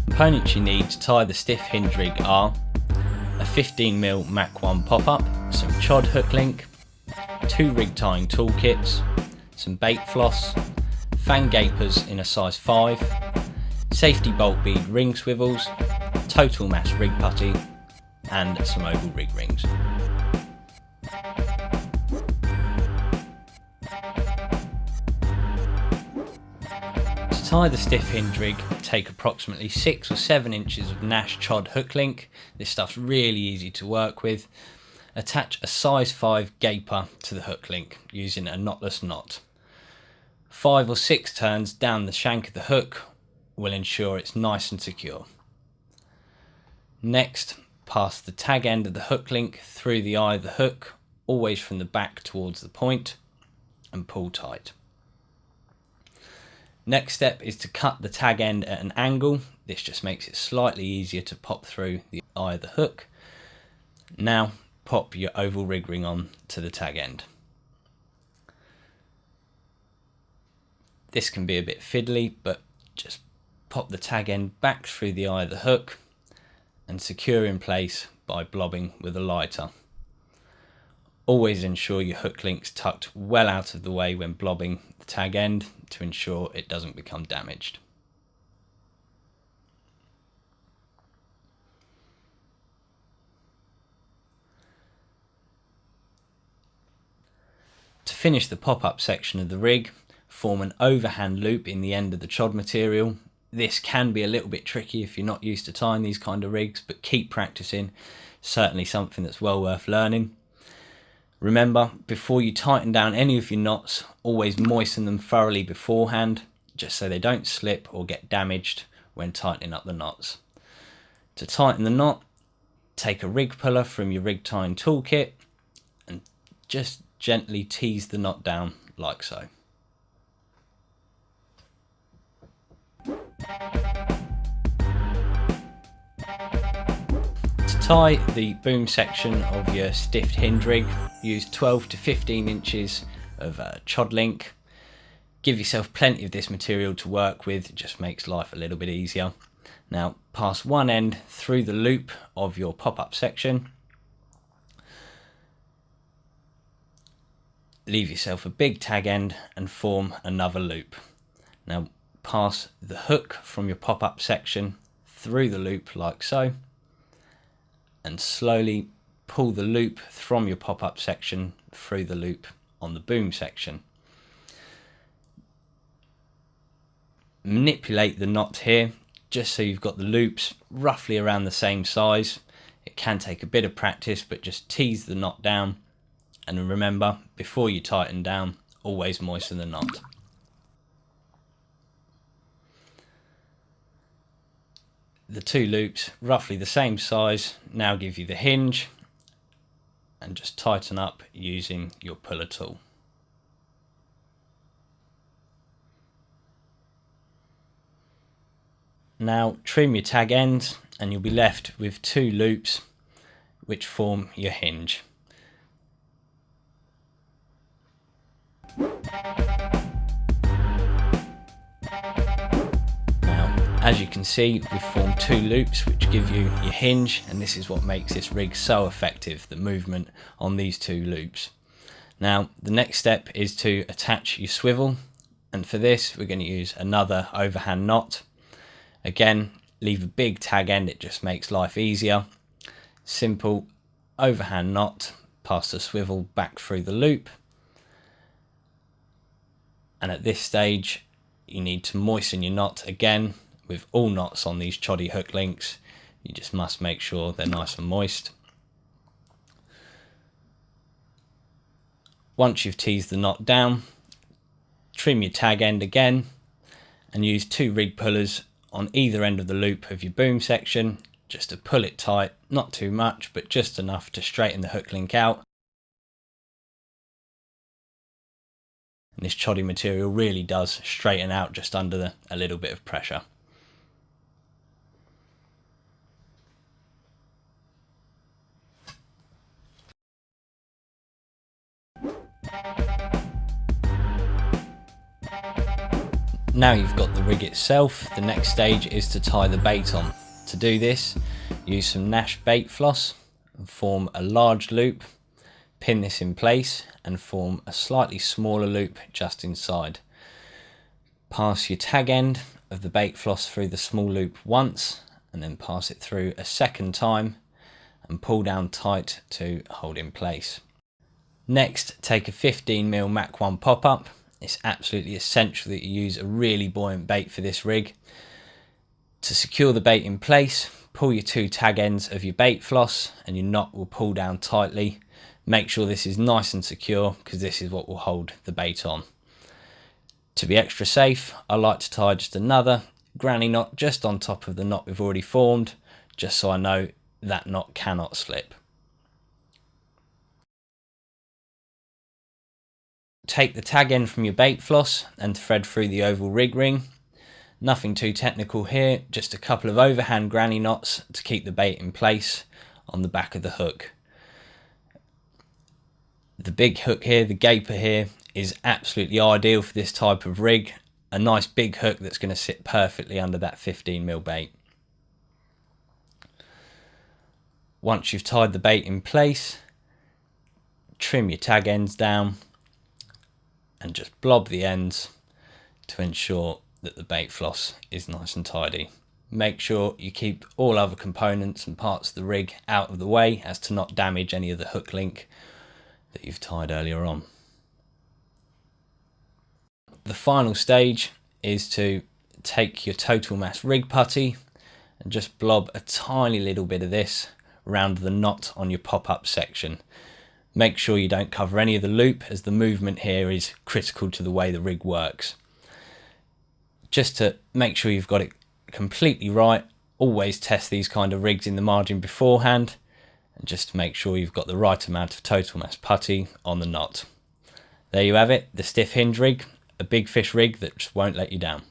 Components you need to tie the stiff hinge rig are a 15mm Mach 1 pop-up, some chod hook link, 2 rig tying toolkits, some bait floss, fan gapers in a size 5, safety bolt bead ring swivels, total mass rig putty and some oval rig rings. To tie the stiff hinge rig, take approximately 6 or 7 inches of Nash chod hook link. This stuff's really easy to work with. Attach a size 5 gaper to the hook link using a knotless knot. 5 or 6 turns down the shank of the hook will ensure it's nice and secure. Next, pass the tag end of the hook link through the eye of the hook, always from the back towards the point, and pull tight. Next step is to cut the tag end at an angle. This just makes it slightly easier to pop through the eye of the hook. Now pop your oval rig ring on to the tag end. This can be a bit fiddly, but just pop the tag end back through the eye of the hook and secure in place by blobbing with a lighter. Always ensure your hook link's tucked well out of the way when blobbing the tag end to ensure it doesn't become damaged. To finish the pop-up section of the rig, form an overhand loop in the end of the chod material. This can be a little bit tricky if you're not used to tying these kind of rigs, but keep practicing. Certainly something that's well worth learning. Remember, before you tighten down any of your knots, always moisten them thoroughly beforehand, just so they don't slip or get damaged when tightening up the knots. To tighten the knot, take a rig puller from your rig tying toolkit and just gently tease the knot down like so. To tie the boom section of your stiffed hinge rig, use 12 to 15 inches of chod link. Give yourself plenty of this material to work with, it just makes life a little bit easier. Now pass one end through the loop of your pop-up section. Leave yourself a big tag end and form another loop. Now pass the hook from your pop-up section through the loop like so, and slowly pull the loop from your pop-up section through the loop on the boom section. Manipulate the knot here just so you've got the loops roughly around the same size. It can take a bit of practice, but just tease the knot down, and remember, before you tighten down, always moisten the knot. The two loops, roughly the same size, now give you the hinge, and just tighten up using your puller tool. Now trim your tag ends and you'll be left with two loops which form your hinge. As you can see, we've formed two loops which give you your hinge, and this is what makes this rig so effective, the movement on these two loops. Now the next step is to attach your swivel, and for this we're going to use another overhand knot. Again, leave a big tag end, it just makes life easier. Simple overhand knot, pass the swivel back through the loop, and at this stage you need to moisten your knot again. With all knots on these choddy hook links, you just must make sure they're nice and moist. Once you've teased the knot down, trim your tag end again and use two rig pullers on either end of the loop of your boom section just to pull it tight, not too much but just enough to straighten the hook link out. And this choddy material really does straighten out just under a little bit of pressure. Now you've got the rig itself, the next stage is to tie the bait on. To do this, use some Nash bait floss and form a large loop, pin this in place and form a slightly smaller loop just inside. Pass your tag end of the bait floss through the small loop once and then pass it through a second time and pull down tight to hold in place. Next, take a 15mm Mach 1 pop-up. It's absolutely essential that you use a really buoyant bait for this rig. To secure the bait in place, pull your two tag ends of your bait floss and your knot will pull down tightly. Make sure this is nice and secure because this is what will hold the bait on. To be extra safe, I like to tie just another granny knot just on top of the knot we've already formed, just so I know that knot cannot slip. Take the tag end from your bait floss and thread through the oval rig ring. Nothing too technical here, just a couple of overhand granny knots to keep the bait in place on the back of the hook. The big hook here, the gaper here, is absolutely ideal for this type of rig. A nice big hook that's going to sit perfectly under that 15mm bait. Once you've tied the bait in place, trim your tag ends down and just blob the ends to ensure that the bait floss is nice and tidy. Make sure you keep all other components and parts of the rig out of the way as to not damage any of the hook link that you've tied earlier on. The final stage is to take your total mass rig putty and just blob a tiny little bit of this around the knot on your pop-up section. Make sure you don't cover any of the loop as the movement here is critical to the way the rig works. Just to make sure you've got it completely right, always test these kind of rigs in the margin beforehand and just make sure you've got the right amount of total mass putty on the knot. There you have it, the stiff hinge rig, a big fish rig that just won't let you down.